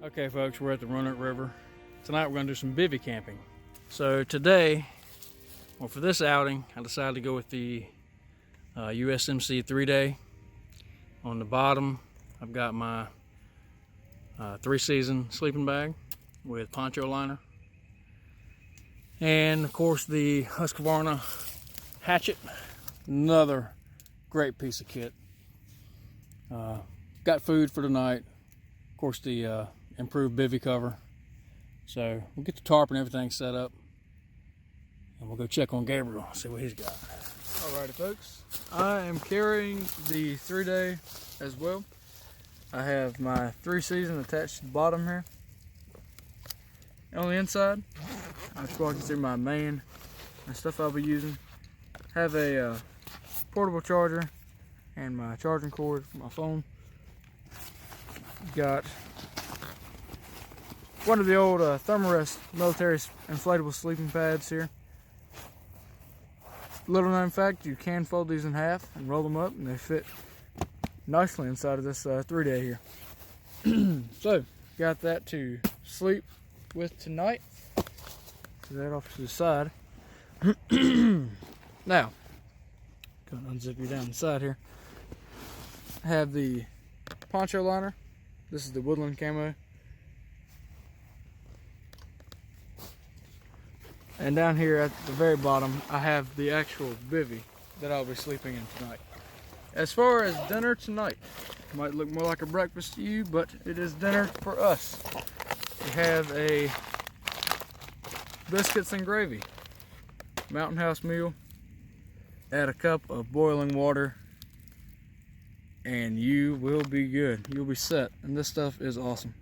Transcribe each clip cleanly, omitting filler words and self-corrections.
Okay folks, we're at the Roanoke River. Tonight we're going to do some bivy camping. So today, well for this outing, I decided to go with the USMC 3-day. On the bottom, I've got my 3-season sleeping bag with poncho liner. And of course the Husqvarna hatchet, another great piece of kit. Got food for tonight. Of course the improved bivy cover. So we'll get the tarp and everything set up, and we'll go check on Gabriel, see what he's got. Alrighty folks, I am carrying the 3-day as well. I have my 3-season attached to the bottom here. On the inside, I'll just walk you through my main and stuff I'll be using. Have a portable charger and my charging cord for my phone. Got one of the old Thermarest military inflatable sleeping pads here. Little known fact, you can fold these in half and roll them up, and they fit nicely inside of this 3-day here. So, got that to sleep with tonight. Put that off to the side. Now, gonna unzip you down the side here. I have the poncho liner. This is the woodland camo. And down here at the very bottom, I have the actual bivy that I'll be sleeping in tonight. As far as dinner tonight, it might look more like a breakfast to you, but it is dinner for us. We have a biscuits and gravy, Mountain House meal, add a cup of boiling water, and you will be good. You'll be set, and this stuff is awesome.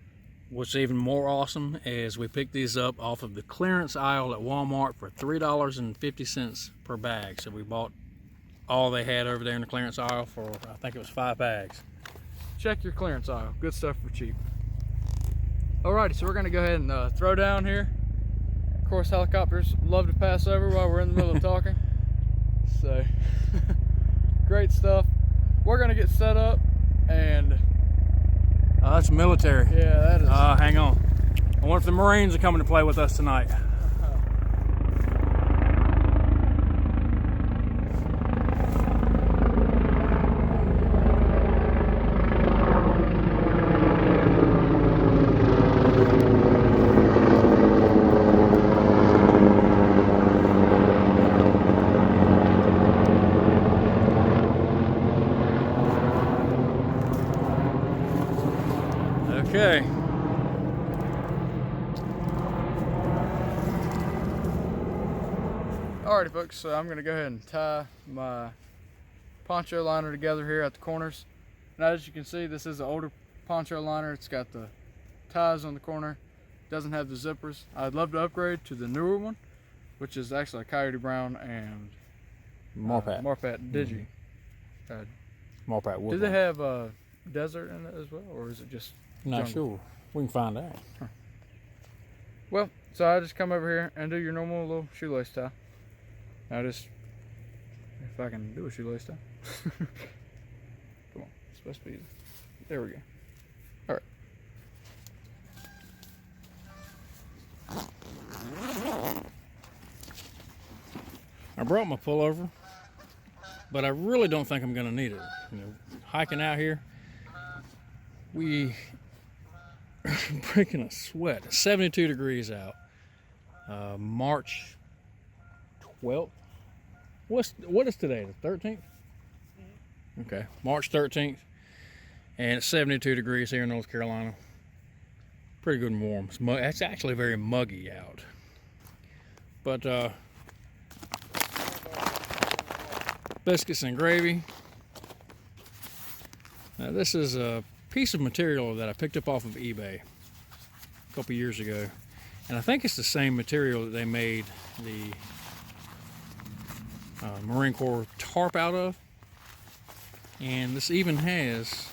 What's even more awesome is we picked these up off of the clearance aisle at Walmart for $3.50 per bag. So we bought all they had over there in the clearance aisle for, I think it was 5 bags. Check your clearance aisle. Good stuff for cheap. Alrighty, so we're gonna go ahead and throw down here. Of course, helicopters love to pass over while we're in the middle of talking. So, great stuff. We're gonna get set up and That's military. yeah, that is. Hang on. I wonder if the Marines are coming to play with us tonight. Okay. Alrighty folks, so I'm going to go ahead and tie my poncho liner together here at the corners. Now as you can see, this is an older poncho liner. It's got the ties on the corner. Doesn't have the zippers. I'd love to upgrade to the newer one, which is actually a Coyote Brown and Marpat. Marpat Digi. Marpat wood. Do they have desert in it as well, or is it just Not jungle? sure. We can find out. Well, so I just come over here and do your normal little shoelace tie. Now just, if I can do a shoelace tie. Come on, it's supposed to be easy. There we go. All right. I brought my pullover, but I really don't think I'm going to need it. You know, hiking out here, we breaking a sweat. It's 72 degrees out. March 12th. What is today? The 13th? Okay, March 13th, and it's 72 degrees here in North Carolina. Pretty good and warm. It's actually very muggy out. But biscuits and gravy. Now this is a piece of material that I picked up off of eBay a couple years ago, and I think it's the same material that they made the Marine Corps tarp out of. And this even has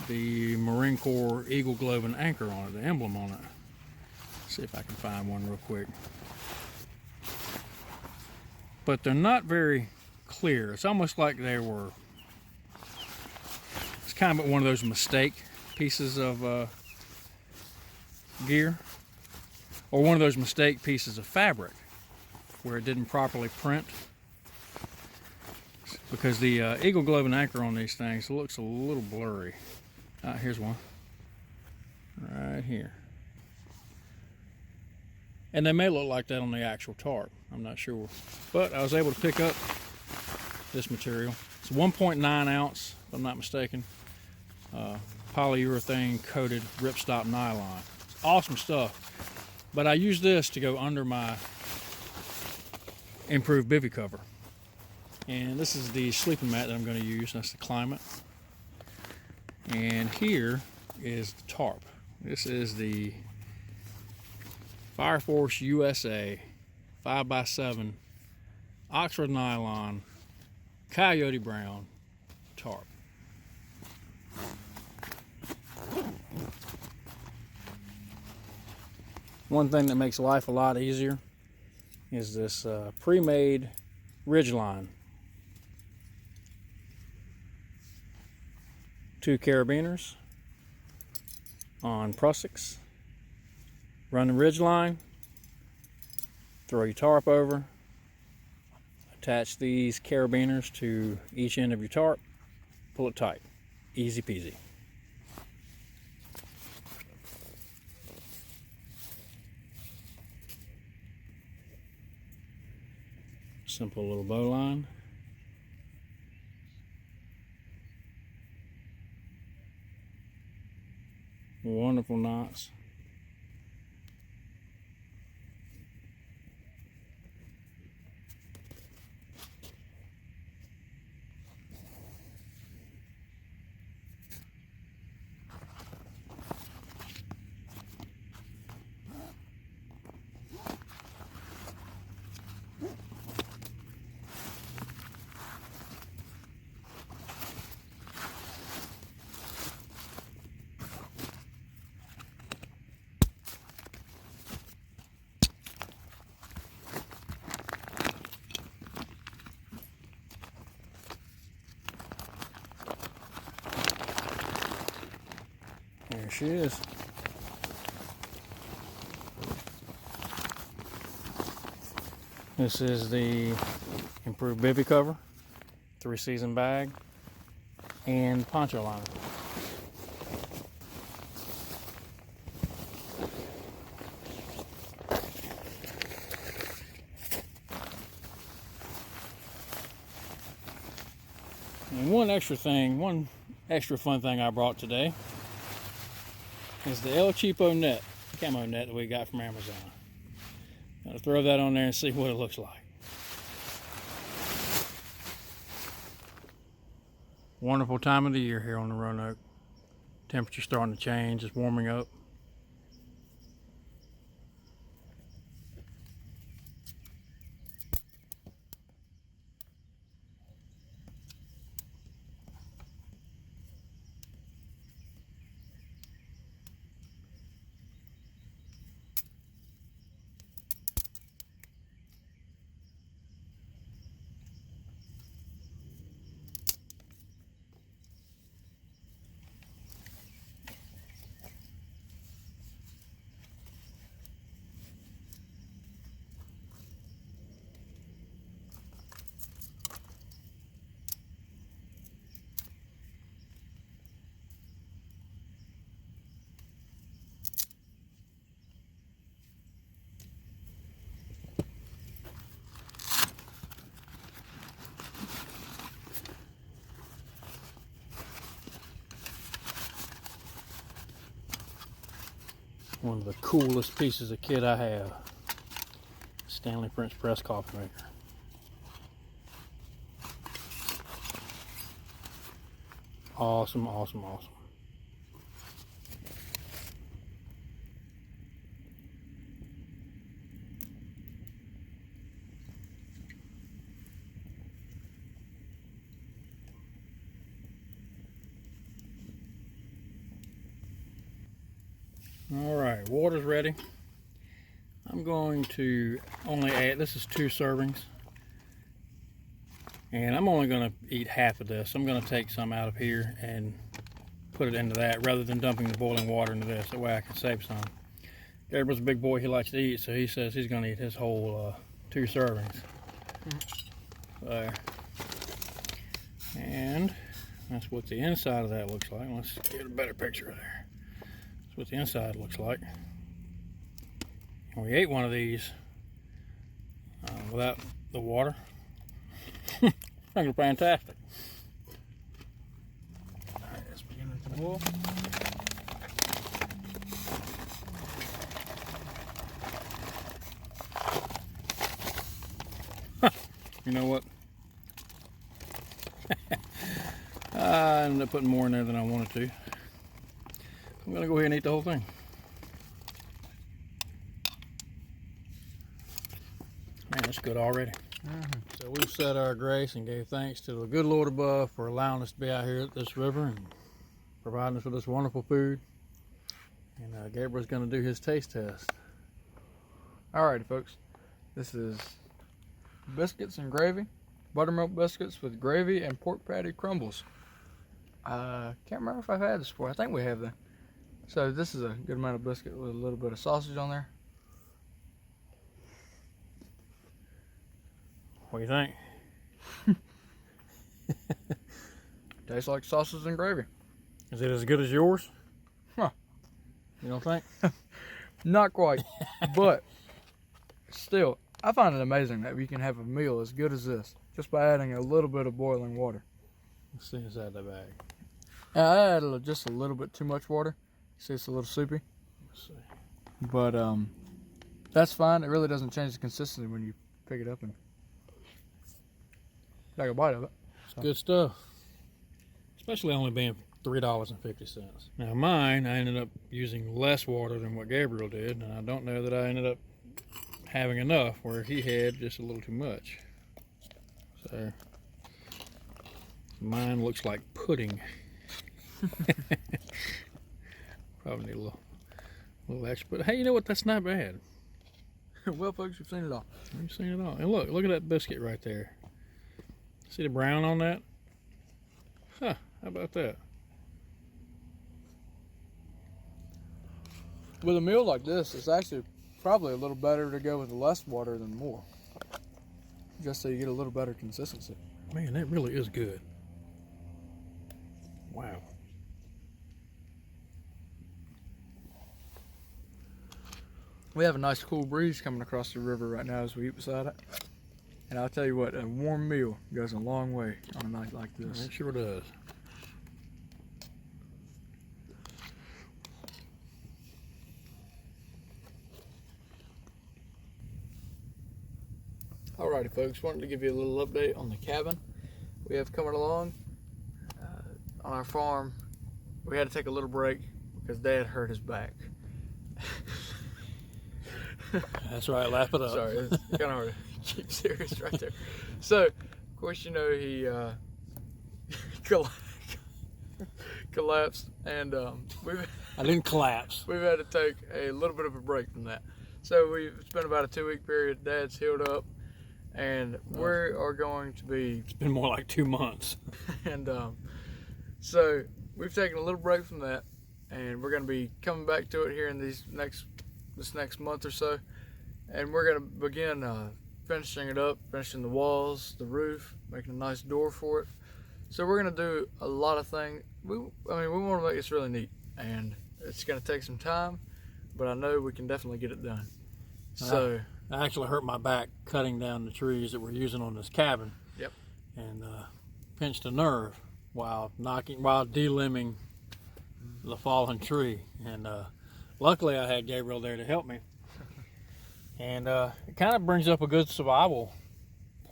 the Marine Corps Eagle Globe and Anchor on it, the emblem on it. Let's see if I can find one real quick. But they're not very clear. It's almost like they were, it's kind of one of those mistake pieces of gear, or one of those mistake pieces of fabric where it didn't properly print. Because the eagle globe and anchor on these things looks a little blurry. Here's one. Right here. And they may look like that on the actual tarp. I'm not sure. But I was able to pick up this material. It's 1.9 ounce, if I'm not mistaken. Polyurethane coated ripstop nylon. It's awesome stuff. But I use this to go under my improved bivy cover. And this is the sleeping mat that I'm going to use. That's the Climate. And here is the tarp. This is the Fire Force USA 5x7 Oxford nylon coyote brown tarp. One thing that makes life a lot easier is this pre-made ridgeline. 2 carabiners on prusiks. Run the ridge line, throw your tarp over, attach these carabiners to each end of your tarp, pull it tight. Easy peasy. Simple little bow line. Wonderful knots. There she is. This is the improved bivy cover, 3-season bag, and poncho liner. And one extra fun thing I brought today is the El Cheapo net, camo net that we got from Amazon. I'll throw that on there and see what it looks like. Wonderful time of the year here on the Roanoke. Temperature's starting to change, it's warming up. One of the coolest pieces of kit I have. Stanley Prince Press coffee maker. Awesome, awesome, awesome. Alright, water's ready. I'm going to only add, this is 2 servings. And I'm only going to eat half of this. I'm going to take some out of here and put it into that rather than dumping the boiling water into this. That way I can save some. Gabriel's a big boy, he likes to eat, so he says he's gonna eat his whole 2 servings. There. And that's what the inside of that looks like. Let's get a better picture of there. That's what the inside looks like. And we ate one of these without the water. Things are fantastic. Alright, it's beginning to boil. You know what? I ended up putting more in there than I wanted to. I'm gonna go ahead and eat the whole thing. Man, that's good already. So we've said our grace and gave thanks to the good Lord above for allowing us to be out here at this river and providing us with this wonderful food. And Gabriel's gonna do his taste test. Alrighty, folks. This is biscuits and gravy. Buttermilk biscuits with gravy and pork patty crumbles. Can't remember if I've had this before. I think we have them. So this is a good amount of biscuit with a little bit of sausage on there. What do you think? Tastes like sausage and gravy. Is it as good as yours? Huh. You don't think? Not quite, but still, I find it amazing that we can have a meal as good as this just by adding a little bit of boiling water. Let's see inside the bag. I added just a little bit too much water. See, it's a little soupy. Let's see. But that's fine. It really doesn't change the consistency when you pick it up and take a bite of it. It's good stuff. Especially only being $3.50. Now mine, I ended up using less water than what Gabriel did, and I don't know that I ended up having enough where he had just a little too much. So mine looks like pudding. Probably need a little extra, but hey, you know what? That's not bad. Well, folks, you've seen it all. You've seen it all. And look at that biscuit right there. See the brown on that? Huh, how about that? With a meal like this, it's actually probably a little better to go with less water than more. Just so you get a little better consistency. Man, that really is good. Wow. We have a nice cool breeze coming across the river right now as we eat beside it. And I'll tell you what, a warm meal goes a long way on a night like this. It sure does. Alrighty, folks, wanted to give you a little update on the cabin we have coming along. On our farm, we had to take a little break because Dad hurt his back. That's right, laugh it up. Sorry, it's kind of hard to keep serious right there. So, of course, you know, he collapsed, and I didn't collapse. we've had to take a little bit of a break from that. So we've spent about a 2-week period. Dad's healed up, and we are going to be. It's been more like 2 months. And so we've taken a little break from that, and we're going to be coming back to it here in this next month or so, and we're going to begin finishing it up, finishing the walls, the roof, making a nice door for it. So we're going to do a lot of things. We want to make this really neat, and it's going to take some time, but I know we can definitely get it done. So I actually hurt my back cutting down the trees that we're using on this cabin. Yep. And pinched a nerve while delimbing the fallen tree. And luckily I had Gabriel there to help me. And it kind of brings up a good survival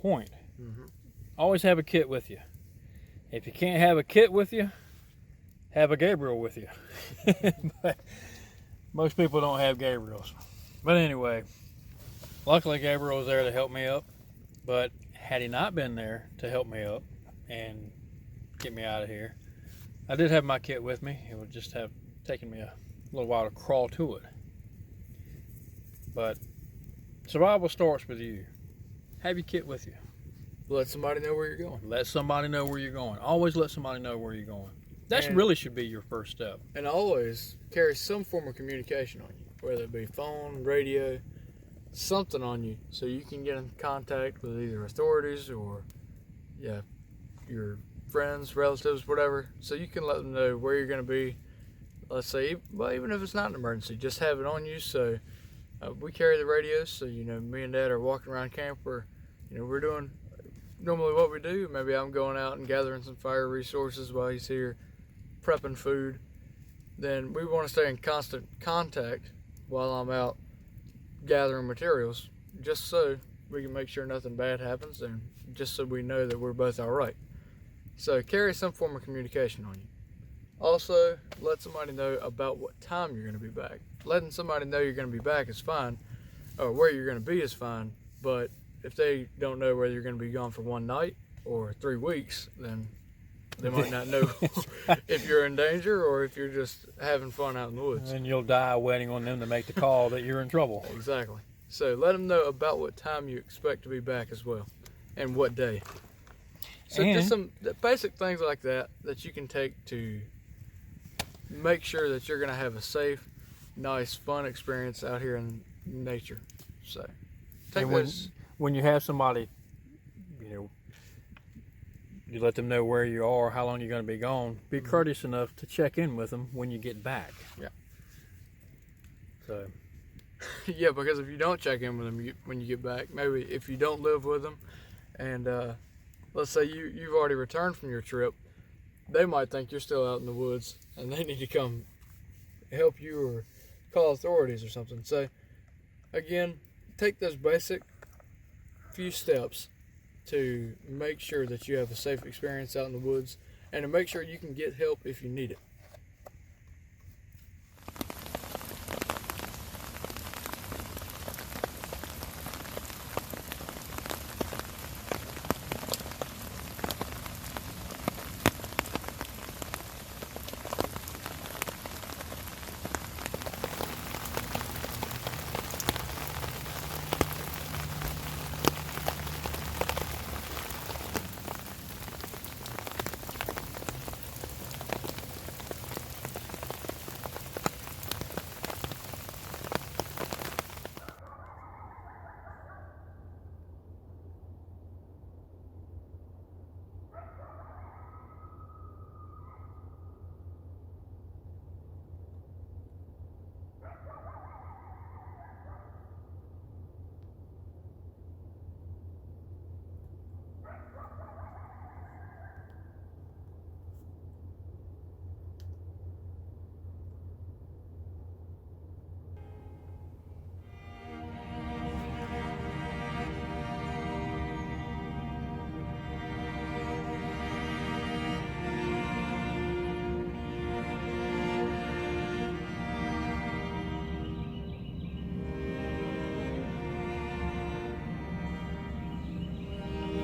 point. Mm-hmm. Always have a kit with you. If you can't have a kit with you, have a Gabriel with you. But most people don't have Gabriels. But anyway, luckily Gabriel was there to help me up. But had he not been there to help me up and get me out of here, I did have my kit with me. It would just have taken me a little while to crawl to it. But survival starts with you. Have your kit with you. let somebody know where you're going. Let somebody know where you're going. Always let somebody know where you're going. That really should be your first step. And always carry some form of communication on you. whether it be phone, radio, something on you, so you can get in contact with either authorities or your friends, relatives, whatever, so you can let them know where you're going to be. Let's say, well, even if it's not an emergency, just have it on you. So we carry the radios, so me and Dad are walking around camp, or we're doing normally what we do. Maybe I'm going out and gathering some fire resources while he's here prepping food. Then we want to stay in constant contact while I'm out gathering materials, just so we can make sure nothing bad happens, and just so we know that we're both all right. So carry some form of communication on you. Also, let somebody know about what time you're going to be back. Letting somebody know you're going to be back is fine, or where you're going to be is fine, but if they don't know whether you're going to be gone for one night or 3 weeks, then they might not know if you're in danger or if you're just having fun out in the woods. And you'll die waiting on them to make the call that you're in trouble. Exactly. So let them know about what time you expect to be back as well, and what day. So just some basic things like that you can take to make sure that you're going to have a safe, nice, fun experience out here in nature. So take this. When you have somebody, you let them know where you are, how long you're going to be gone. Be courteous enough to check in with them when you get back. Yeah. So. Yeah, because if you don't check in with them when you get back, maybe if you don't live with them, and let's say you've already returned from your trip, they might think you're still out in the woods and they need to come help you or call authorities or something. So again, take those basic few steps to make sure that you have a safe experience out in the woods, and to make sure you can get help if you need it.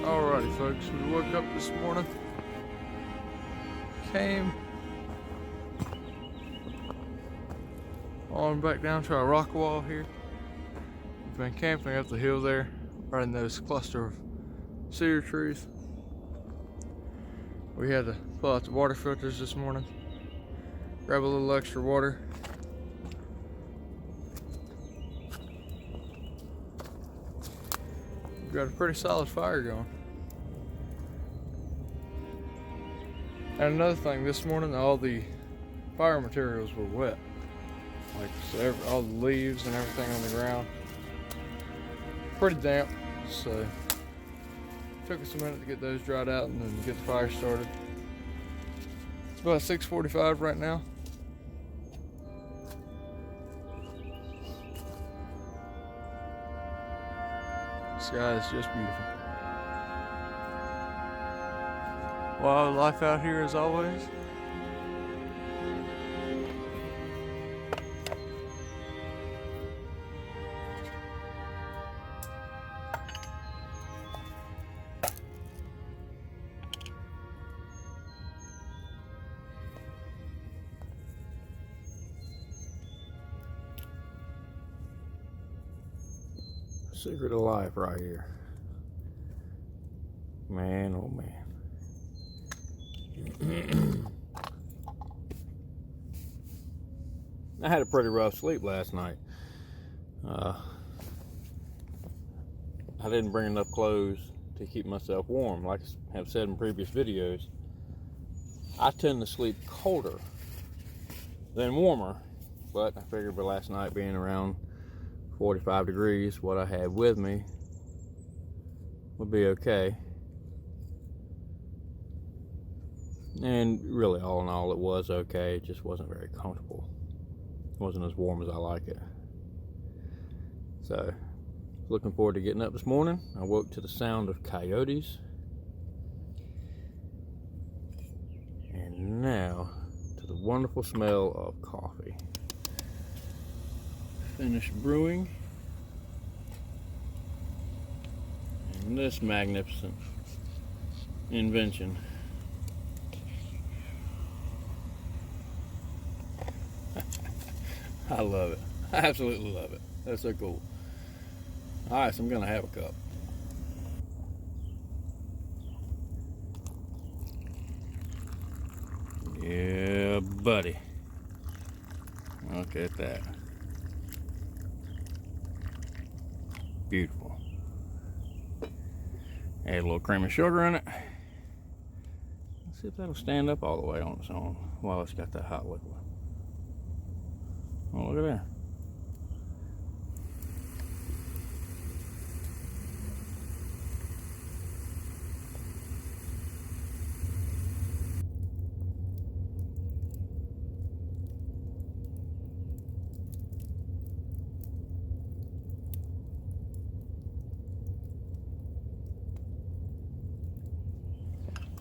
Alrighty folks, we woke up this morning, came on back down to our rock wall here. We've been camping up the hill there, right in those cluster of cedar trees. We had to pull out the water filters this morning, grab a little extra water. We've got a pretty solid fire going. And another thing, this morning all the fire materials were wet. All the leaves and everything on the ground. Pretty damp, so it took us a minute to get those dried out and then get the fire started. It's about 6:45 right now. The sky is just beautiful. Wildlife out here as always. Secret of life right here. Man, oh man. I had a pretty rough sleep last night. I didn't bring enough clothes to keep myself warm. Like I have said in previous videos, I tend to sleep colder than warmer, but I figured by last night being around 45 degrees, what I had with me would be okay. And really, all in all, it was okay. It just wasn't very comfortable. It wasn't as warm as I like it. So, looking forward to getting up this morning. I woke to the sound of coyotes. And now, to the wonderful smell of coffee. Finished brewing. And this magnificent invention. I love it. I absolutely love it. That's so cool. Alright, so I'm gonna have a cup. Yeah, buddy. Look at that. Beautiful. Add a little cream and sugar in it. Let's see if that'll stand up all the way on its own while it's got that hot liquid. Oh, look at there.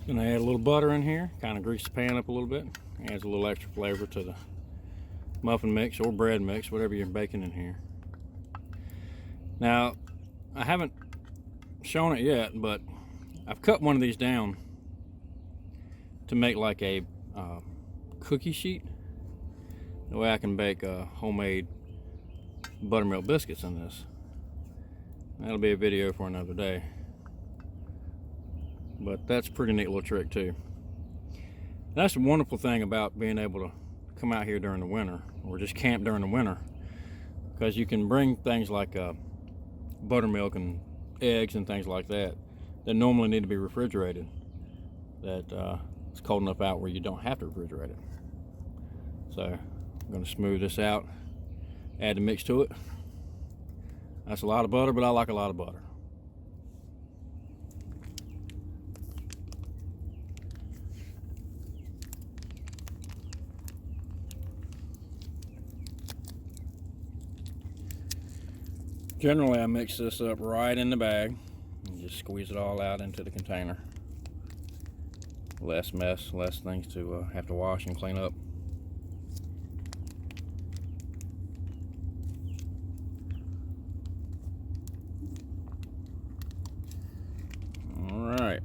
Gonna add a little butter in here, kind of grease the pan up a little bit. Adds a little extra flavor to the muffin mix or bread mix, whatever you're baking in here. Now, I haven't shown it yet, but I've cut one of these down to make like a cookie sheet. The way I can bake homemade buttermilk biscuits in this. That'll be a video for another day. But that's a pretty neat little trick too. That's the wonderful thing about being able to come out here during the winter, or just camp during the winter, because you can bring things like buttermilk and eggs and things like that that normally need to be refrigerated, that it's cold enough out where you don't have to refrigerate it. So I'm going to smooth this out, add the mix to it. That's a lot of butter, but I like a lot of butter. Generally, I mix this up right in the bag and just squeeze it all out into the container. Less mess, less things to have to wash and clean up. All right.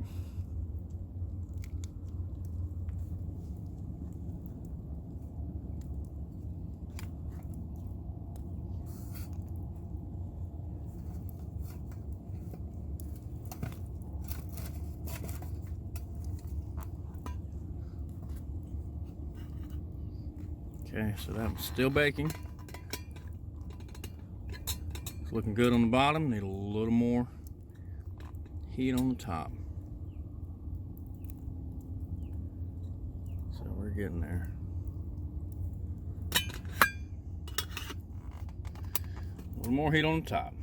Okay, so that's still baking. It's looking good on the bottom. Need a little more heat on the top. So we're getting there. A little more heat on the top.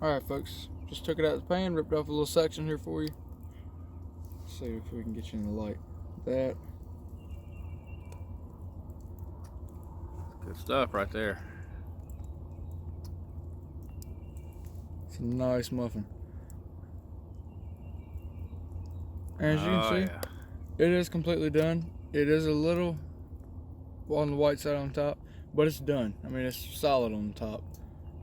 Alright folks, just took it out of the pan, ripped off a little section here for you. See if we can get you in the light. That. Good stuff right there. It's a nice muffin. As you can see, it is completely done. It is a little on the white side on top, but it's done. I mean, it's solid on the top.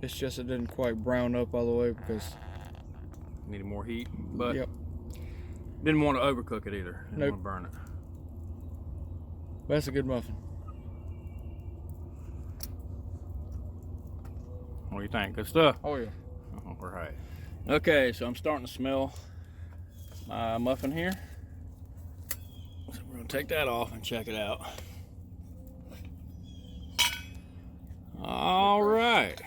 It's just it didn't quite brown up all the way because needed more heat, but yep. Didn't want to overcook it either. Didn't Nope. want to burn it. That's a good muffin. What do you think? Good stuff? Oh yeah. All right. Okay, so I'm starting to smell my muffin here. So we're gonna take that off and check it out. All right.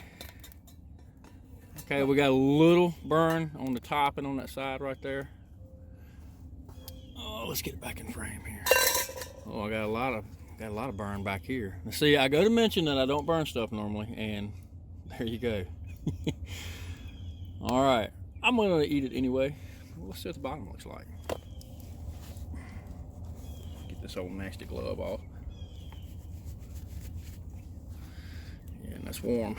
Okay, we got a little burn on the top and on that side right there. Oh, let's get it back in frame here. Oh, I got a lot of burn back here. Now, see, I go to mention that I don't burn stuff normally, and there you go. All right, I'm gonna eat it anyway. Let's see what the bottom looks like. Get this old nasty glove off. Yeah, and that's warm.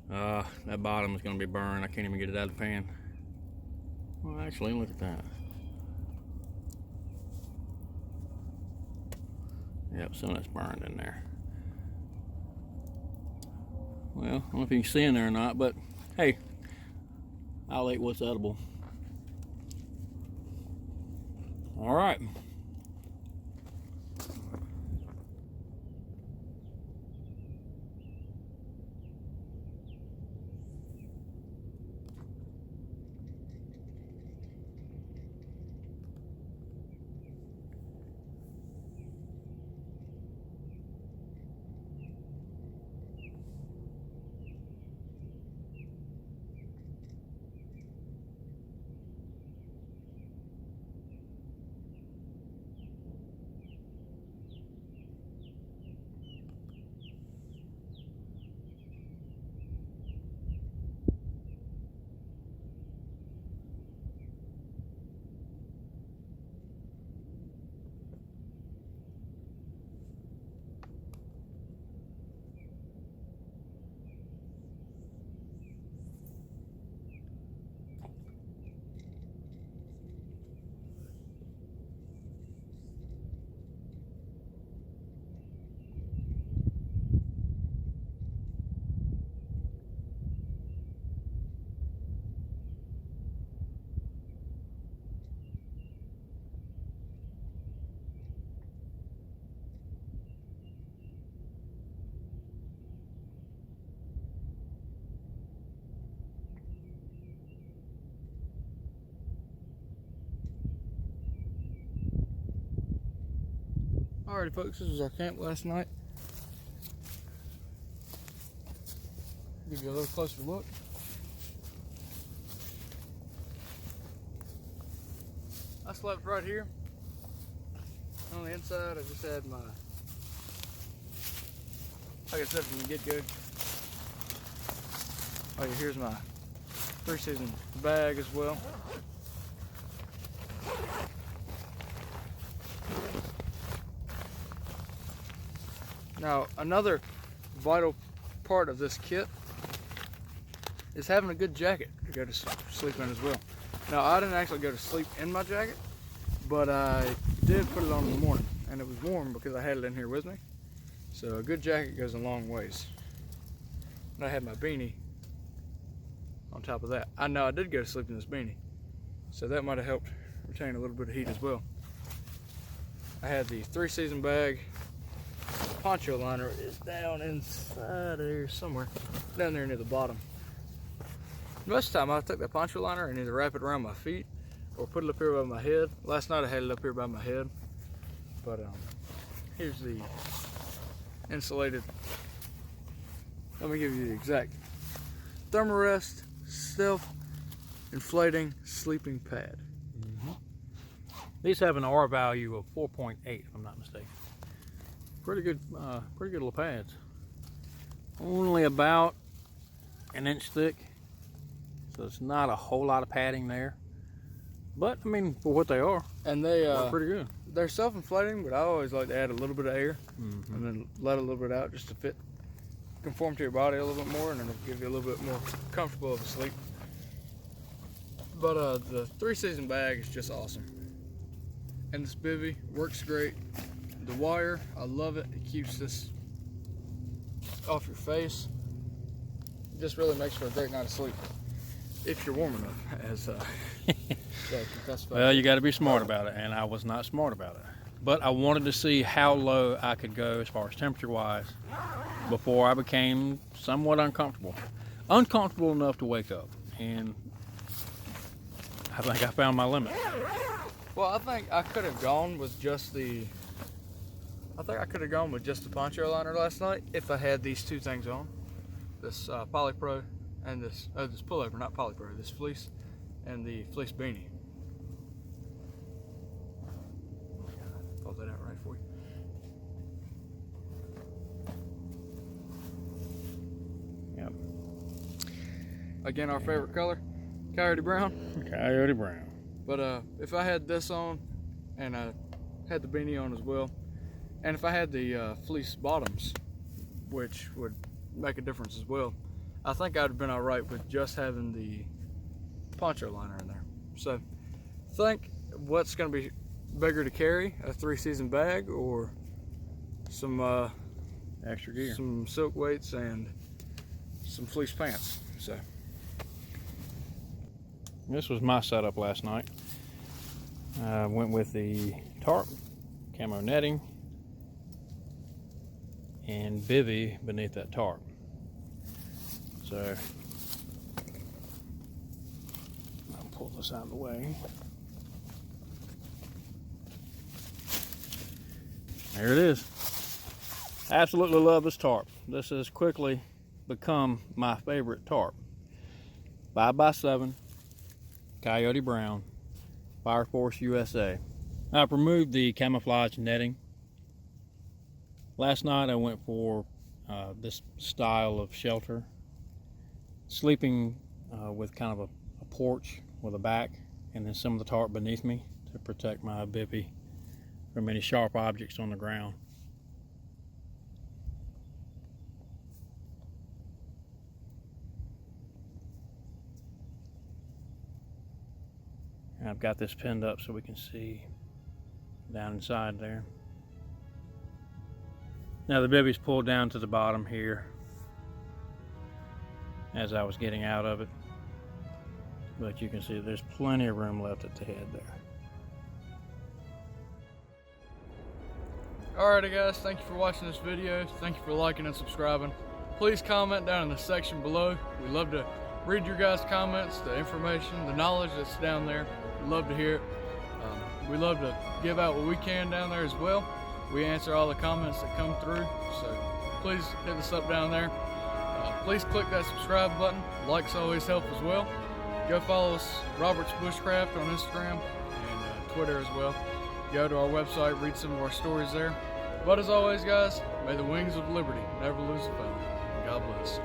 That bottom is gonna be burned. I can't even get it out of the pan. Well, actually, look at that. Yep, some of that's burned in there. Well, I don't know if you can see in there or not, but hey, I'll eat what's edible. All right. Alrighty folks, this was our camp last night. Give you a little closer look. I slept right here. On the inside, I just had my, like I said from the get-go. Oh yeah, here's my 3-season bag as well. Now, another vital part of this kit is having a good jacket to go to sleep in as well. Now, I didn't actually go to sleep in my jacket, but I did put it on in the morning, and it was warm because I had it in here with me. So a good jacket goes a long ways. And I had my beanie on top of that. I know I did go to sleep in this beanie, so that might have helped retain a little bit of heat as well. I had the 3-season bag. Poncho liner is down inside there somewhere, down there near the bottom. Most of the time I take that poncho liner and either wrap it around my feet or put it up here by my head. Last night I had it up here by my head, but here's the insulated, let me give you the exact, Thermarest self-inflating sleeping pad. These have an R value of 4.8 if I'm not mistaken. Pretty good little pads. Only about an inch thick, so it's not a whole lot of padding there. But I mean, for what they are, and they're pretty good. They're self-inflating, but I always like to add a little bit of air and then let a little bit out just to conform to your body a little bit more, and then it'll give you a little bit more comfortable of a sleep. But the 3-season bag is just awesome, and this bivy works great. The wire, I love it. It keeps this off your face. It just really makes for a great night of sleep, if you're warm enough, as well, you got to be smart about it, and I was not smart about it. But I wanted to see how low I could go as far as temperature-wise before I became somewhat uncomfortable. Uncomfortable enough to wake up, and I think I found my limit. Well, I think I could have gone with just the I think I could have gone with just the poncho liner last night if I had these two things on. This Polypro and this pullover, not Polypro, this fleece and the fleece beanie. Pull that out right for you. Yep. Again, our favorite color, coyote brown. Coyote brown. But if I had this on and I had the beanie on as well, and if I had the fleece bottoms, which would make a difference as well, I think I'd have been all right with just having the poncho liner in there. So think what's going to be bigger to carry, a 3-season bag or some Extra gear. some silk weights and some fleece pants. So This was my setup last night. I went with the tarp, camo netting, and bivy beneath that tarp. So I'll pull this out of the way. There it is. Absolutely love this tarp. This has quickly become my favorite tarp. 5x7, Coyote Brown, Fire Force USA. I've removed the camouflage netting. Last night I went for this style of shelter, sleeping with kind of a porch with a back, and then some of the tarp beneath me to protect my bivy from any sharp objects on the ground. And I've got this pinned up so we can see down inside there. Now the bivy's pulled down to the bottom here as I was getting out of it, but you can see there's plenty of room left at the head there. alrighty guys, thank you for watching this video. Thank you for liking and subscribing. Please comment down in the section below. We love to read your guys' comments, the information, the knowledge that's down there. We love to hear it. We love to give out what we can down there as well. We answer all the comments that come through, so please hit us up down there. Please click that subscribe button. Likes always help as well. Go follow us, Robert's Bushcraft, on Instagram and Twitter as well. Go to our website, read some of our stories there. But as always guys, may the wings of liberty never lose a feather. God bless.